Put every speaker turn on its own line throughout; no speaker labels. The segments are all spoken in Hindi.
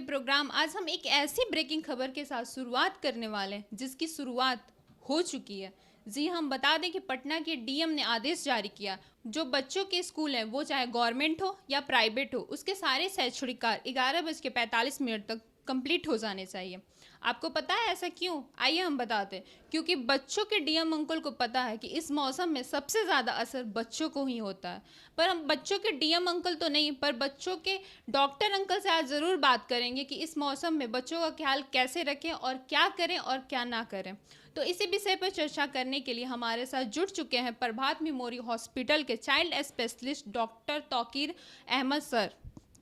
प्रोग्राम आज हम एक ऐसी ब्रेकिंग खबर के साथ शुरुआत करने वाले हैं जिसकी शुरुआत हो चुकी है। जी हम बता दें कि पटना के डीएम ने आदेश जारी किया, जो बच्चों के स्कूल हैं वो चाहे गवर्नमेंट हो या प्राइवेट हो, उसके सारे शैक्षणिक कार्य 11:45 तक कंप्लीट हो जाने चाहिए। आपको पता है ऐसा क्यों? आइए हम बताते हैं। क्योंकि बच्चों के डीएम अंकल को पता है कि इस मौसम में सबसे ज़्यादा असर बच्चों को ही होता है। पर हम बच्चों के डीएम अंकल तो नहीं, पर बच्चों के डॉक्टर अंकल से आज ज़रूर बात करेंगे कि इस मौसम में बच्चों का ख्याल कैसे रखें और क्या करें और क्या ना करें। तो इसी विषय पर चर्चा करने के लिए हमारे साथ जुड़ चुके हैं प्रभात मेमोरी हॉस्पिटल के child specialist doctor Tauqeer Ahmed sir.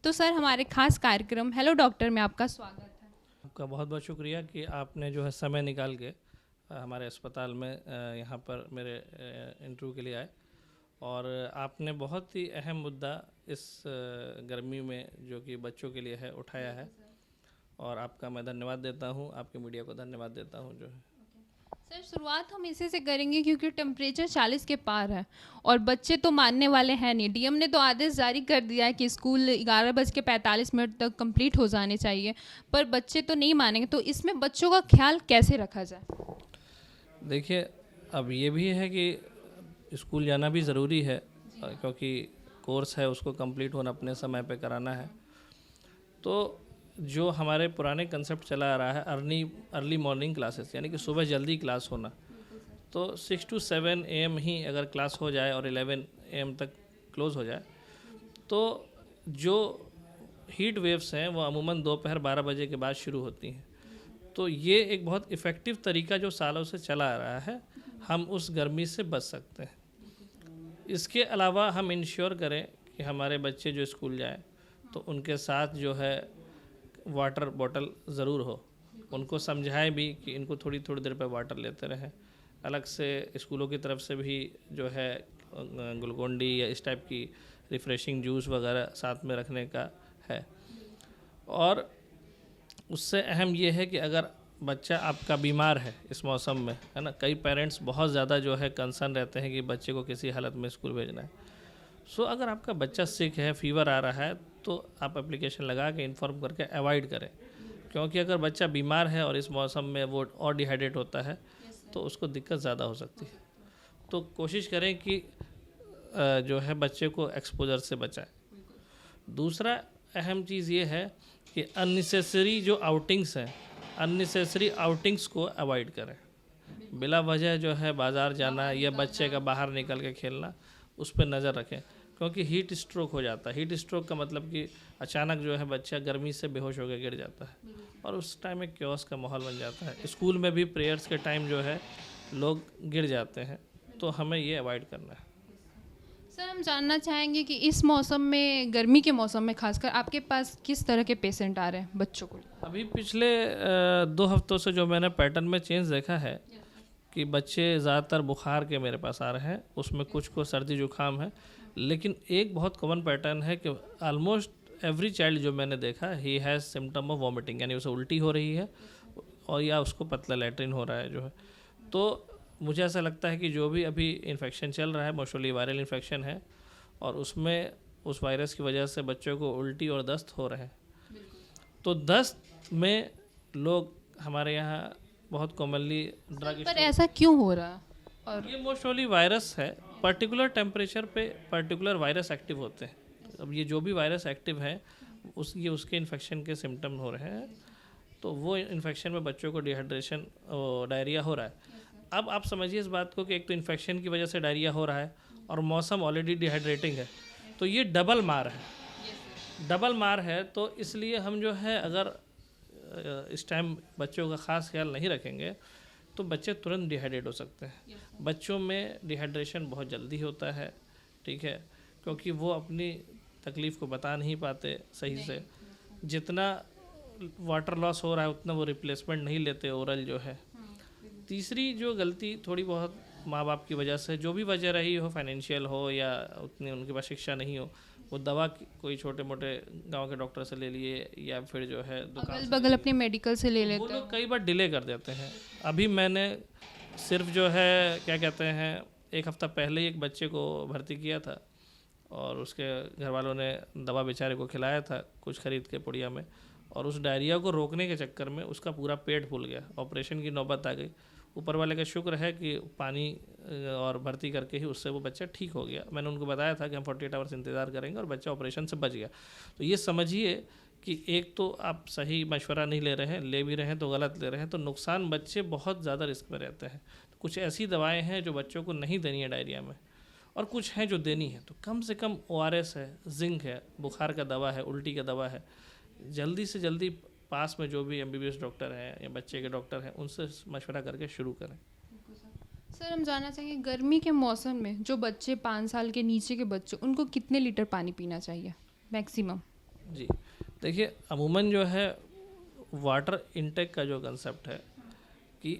तो सर हमारे खास कार्यक्रम हेलो डॉक्टर में आपका स्वागत है।
आपका बहुत बहुत शुक्रिया कि आपने जो है समय निकाल के हमारे अस्पताल में यहाँ पर मेरे इंटरव्यू के लिए आए, और आपने बहुत ही अहम मुद्दा इस गर्मी में जो कि बच्चों के लिए है उठाया है, और आपका मैं धन्यवाद देता हूँ, आपके मीडिया को धन्यवाद देता हूँ जो है।
सर शुरुआत हम इसी से करेंगे क्योंकि टेम्परेचर 40 के पार है और बच्चे तो मानने वाले हैं नहीं। डीएम ने तो आदेश जारी कर दिया है कि स्कूल 11:45 तक कंप्लीट हो जाने चाहिए, पर बच्चे तो नहीं मानेंगे। तो इसमें बच्चों का ख्याल कैसे रखा जाए?
देखिए, अब ये भी है कि स्कूल जाना भी ज़रूरी है, क्योंकि कोर्स है उसको कंप्लीट होना अपने समय पे कराना है। तो जो हमारे पुराने कंसेप्ट चला आ रहा है अर्ली मॉर्निंग क्लासेस, यानी कि सुबह जल्दी क्लास होना, तो 6 to 7 AM ही अगर क्लास हो जाए और 11 AM तक क्लोज़ हो जाए, तो जो हीट वेव्स हैं वो अमूमन दोपहर 12 बजे के बाद शुरू होती हैं। तो ये एक बहुत इफ़ेक्टिव तरीका जो सालों से चला आ रहा है, हम उस गर्मी से बच सकते हैं। इसके अलावा हम इंश्योर करें कि हमारे बच्चे जो स्कूल जाएं तो उनके साथ जो है वाटर बॉटल ज़रूर हो। उनको समझाएं भी कि इनको थोड़ी थोड़ी देर पर वाटर लेते रहें। अलग से स्कूलों की तरफ से भी जो है ग्लूकोन डी या इस टाइप की रिफ़्रेशिंग जूस वगैरह साथ में रखने का है। और उससे अहम ये है कि अगर बच्चा आपका बीमार है इस मौसम में, है ना, कई पेरेंट्स बहुत ज़्यादा जो है कंसर्न रहते हैं कि बच्चे को किसी हालत में स्कूल भेजना है। सो अगर आपका बच्चा सिक है, फीवर आ रहा है, तो आप एप्लीकेशन लगा के इन्फॉर्म करके अवॉइड करें, क्योंकि अगर बच्चा बीमार है और इस मौसम में वो और डिहाइड्रेट होता है तो उसको दिक्कत ज़्यादा हो सकती है। तो कोशिश करें कि जो है बच्चे को एक्सपोजर से बचाएं। दूसरा अहम चीज़ ये है कि अननेसेसरी जो आउटिंग्स हैं, अननेसेसरी आउटिंग्स को अवॉइड करें। बिला वजह जो है बाज़ार जाना या बच्चे का बाहर निकल के खेलना, उस पर नज़र रखें, क्योंकि हीट स्ट्रोक हो जाता है। हीट स्ट्रोक का मतलब कि अचानक जो है बच्चा गर्मी से बेहोश होकर गिर जाता है और उस टाइम एक क्योस का माहौल बन जाता है। स्कूल में भी प्रेयर्स के टाइम जो है लोग गिर जाते हैं, तो हमें ये अवॉइड करना है।
सर हम जानना चाहेंगे कि इस मौसम में, गर्मी के मौसम में खासकर, आपके पास किस तरह के पेशेंट आ रहे हैं बच्चों को?
अभी पिछले 2 हफ्तों से जो मैंने पैटर्न में चेंज देखा है कि बच्चे ज़्यादातर बुखार के मेरे पास आ रहे हैं, उसमें कुछ को सर्दी जुकाम है, लेकिन एक बहुत कॉमन पैटर्न है कि ऑलमोस्ट एवरी चाइल्ड जो मैंने देखा, he has symptom of vomiting, यानी उसे उल्टी हो रही है और या उसको पतला लैट्रिन हो रहा है जो है। तो मुझे ऐसा लगता है कि जो भी अभी इन्फेक्शन चल रहा है मोस्टली वायरल इन्फेक्शन है, और उसमें उस वायरस की वजह से बच्चों को उल्टी और दस्त हो रहे हैं। तो दस्त में लोग हमारे यहाँ बहुत कॉमनली ड्रग,
पर ऐसा क्यों हो रहा? और
ये मोस्टली वायरस है, पर्टिकुलर टेम्परेचर पे पर्टिकुलर वायरस एक्टिव होते हैं। अब ये जो भी वायरस एक्टिव है ये उसके इन्फेक्शन के सिम्टम हो रहे हैं, तो वो इन्फेक्शन में बच्चों को डिहाइड्रेशन और डायरिया हो रहा है। अब आप समझिए इस बात को कि एक तो इन्फेक्शन की वजह से डायरिया हो रहा है और मौसम ऑलरेडी डिहाइड्रेटिंग है, तो ये डबल मार है। तो इसलिए हम जो है अगर इस टाइम बच्चों का ख़ास ख्याल नहीं रखेंगे तो बच्चे तुरंत डिहाइड्रेट हो सकते हैं। बच्चों में डिहाइड्रेशन बहुत जल्दी होता है, ठीक है, क्योंकि वो अपनी तकलीफ़ को बता नहीं पाते सही से। जितना वाटर लॉस हो रहा है उतना वो रिप्लेसमेंट नहीं लेते ओरल जो है। तीसरी जो गलती थोड़ी बहुत माँ बाप की वजह से, जो भी वजह रही हो, फाइनेंशियल हो या उतनी उनके पास शिक्षा नहीं हो, वो दवा कोई छोटे मोटे गांव के डॉक्टर से ले लिए या फिर जो है दुकान
अगल बगल अपने मेडिकल से ले लेते
वो
हैं।
लोग कई बार डिले कर देते हैं। अभी मैंने सिर्फ जो है क्या कहते हैं 1 हफ़्ता पहले ही एक बच्चे को भर्ती किया था और उसके घर वालों ने दवा बेचारे को खिलाया था कुछ ख़रीद के पुड़िया में, और उस डायरिया को रोकने के चक्कर में उसका पूरा पेट फूल गया, ऑपरेशन की नौबत आ गई। ऊपर वाले का शुक्र है कि पानी और भर्ती करके ही उससे वो बच्चा ठीक हो गया। मैंने उनको बताया था कि हम 48 आवर्स इंतज़ार करेंगे और बच्चा ऑपरेशन से बच गया। तो ये समझिए कि एक तो आप सही मशवरा नहीं ले रहे हैं, ले भी रहे हैं तो गलत ले रहे हैं, तो नुकसान बच्चे बहुत ज़्यादा रिस्क में रहते हैं। तो कुछ ऐसी दवाएं हैं जो बच्चों को नहीं देनी है डायरिया में, और कुछ हैं जो देनी है। तो कम से कम ORS है, जिंक है, बुखार का दवा है, उल्टी का दवा है, जल्दी से जल्दी पास में जो भी MBBS डॉक्टर हैं या बच्चे के डॉक्टर हैं उनसे मशवरा करके शुरू करें।
सर हम जानना चाहेंगे गर्मी के मौसम में जो बच्चे 5 साल के नीचे के बच्चे, उनको कितने लीटर पानी पीना चाहिए मैक्सिमम?
जी देखिए, अमूमन जो है वाटर इनटेक का जो कंसेप्ट है कि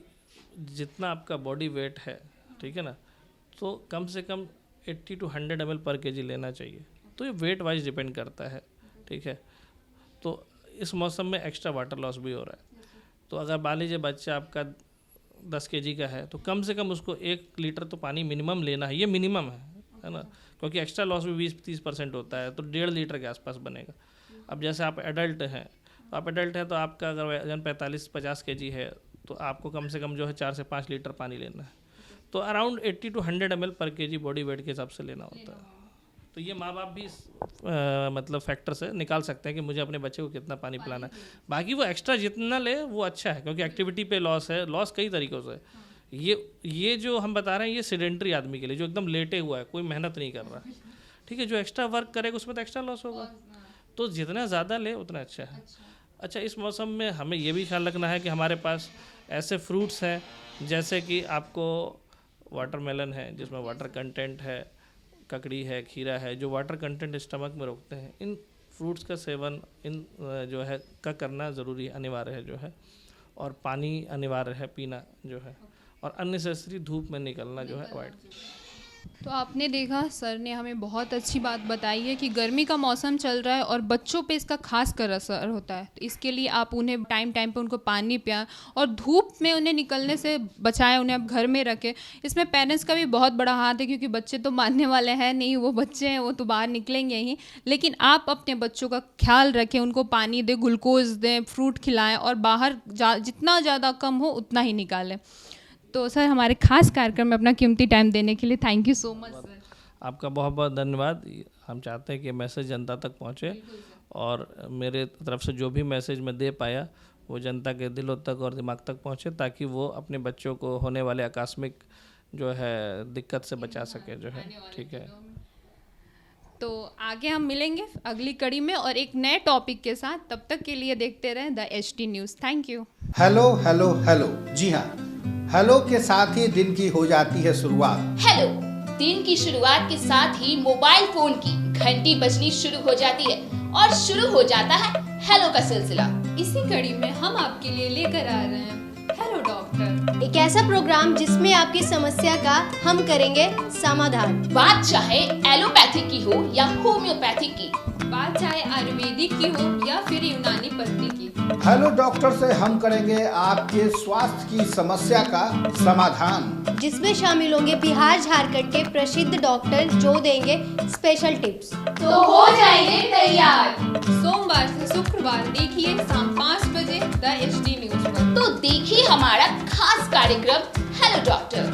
जितना आपका बॉडी वेट है, ठीक है ना, तो कम से कम 80 to 100 ml पर kg लेना चाहिए। तो ये वेट वाइज डिपेंड करता है, ठीक है। तो इस मौसम में एक्स्ट्रा वाटर लॉस भी हो रहा है। तो अगर मान लीजिए बच्चा आपका 10 kg का है तो कम से कम उसको 1 लीटर तो पानी मिनिमम लेना है, ये मिनिमम है ना, क्योंकि एक्स्ट्रा लॉस भी 20-30% होता है, तो 1.5 लीटर के आसपास बनेगा। अब जैसे आप एडल्ट हैं, तो आप एडल्ट हैं तो आपका अगर वजन 45-50 kg है तो आपको कम से कम जो है 4 से 5 लीटर पानी लेना है। तो अराउंड 80 to 100 ml पर kg बॉडी वेट के हिसाब से लेना होता है। तो ये माँ बाप भी मतलब फैक्टर से निकाल सकते हैं कि मुझे अपने बच्चे को कितना पानी पिलाना है। बाकी वो एक्स्ट्रा जितना ले वो अच्छा है, क्योंकि एक्टिविटी पे लॉस है, लॉस कई तरीक़ों से। ये जो हम बता रहे हैं ये सेडेंट्री आदमी के लिए, जो एकदम लेटे हुआ है, कोई मेहनत नहीं कर रहा, ठीक है। जो एक्स्ट्रा वर्क करेगा उसमें तो एक्स्ट्रा लॉस होगा, तो जितना ज़्यादा ले उतना अच्छा है। अच्छा, इस मौसम में हमें ये भी ख्याल रखना है कि हमारे पास ऐसे फ्रूट्स हैं जैसे कि आपको वाटरमेलन है जिसमें वाटर कंटेंट है, ककड़ी है, खीरा है, जो वाटर कंटेंट स्टमक में रोकते हैं। इन फ्रूट्स का सेवन इन जो है का करना ज़रूरी अनिवार्य है जो है, और पानी अनिवार्य है पीना जो है, और अननेसेसरी धूप में निकलना जो है अवॉइड।
तो आपने देखा सर ने हमें बहुत अच्छी बात बताई है कि गर्मी का मौसम चल रहा है और बच्चों पे इसका खास कर असर होता है। तो इसके लिए आप उन्हें टाइम टाइम पे उनको पानी पियाएं और धूप में उन्हें निकलने से बचाएं, उन्हें आप घर में रखें। इसमें पेरेंट्स का भी बहुत बड़ा हाथ है, क्योंकि बच्चे तो मानने वाले हैं नहीं, वो बच्चे हैं, वो तो बाहर निकलेंगे ही। लेकिन आप अपने बच्चों का ख्याल रखें, उनको पानी दें, ग्लूकोज दें, फ्रूट खिलाएँ और बाहर जितना ज़्यादा कम हो उतना ही निकालें। तो सर हमारे खास कार्यक्रम में अपना कीमती टाइम देने के लिए thank you so much sir.
आपका बहुत बहुत धन्यवाद। हम चाहते हैं कि मैसेज जनता तक पहुंचे, और मेरे तरफ से जो भी मैसेज मैं दे पाया वो जनता के दिलों तक और दिमाग तक पहुंचे, ताकि वो अपने बच्चों को होने वाले आकस्मिक जो है दिक्कत से बचा सके जो है, ठीक है।
तो आगे हम मिलेंगे अगली कड़ी में और एक नए टॉपिक के साथ। तब तक के लिए देखते रहें the HD news. Thank you.
Hello hello hello, जी हाँ, हेलो के साथ ही दिन की हो जाती है शुरुआत।
हेलो, दिन की शुरुआत के साथ ही मोबाइल फोन की घंटी बजनी शुरू हो जाती है और शुरू हो जाता है हेलो का सिलसिला।
इसी कड़ी में हम आपके लिए लेकर आ रहे हैं हेलो डॉक्टर,
एक ऐसा प्रोग्राम जिसमें आपकी समस्या का हम करेंगे समाधान।
बात चाहे एलोपैथिक की हो या होम्योपैथिक की,
बात चाहे आयुर्वेदिक की हो या फिर यूनानी पद्धति की।
हेलो डॉक्टर से हम करेंगे आपके स्वास्थ्य की समस्या का समाधान,
जिसमें शामिल होंगे बिहार झारखंड के प्रसिद्ध डॉक्टर जो देंगे स्पेशल टिप्स।
तो हो जाएंगे तैयार।
सोमवार से शुक्रवार देखिए शाम 5 बजे द HD न्यूज़ पर।
तो देखिए हमारा खास कार्यक्रम हेलो डॉक्टर।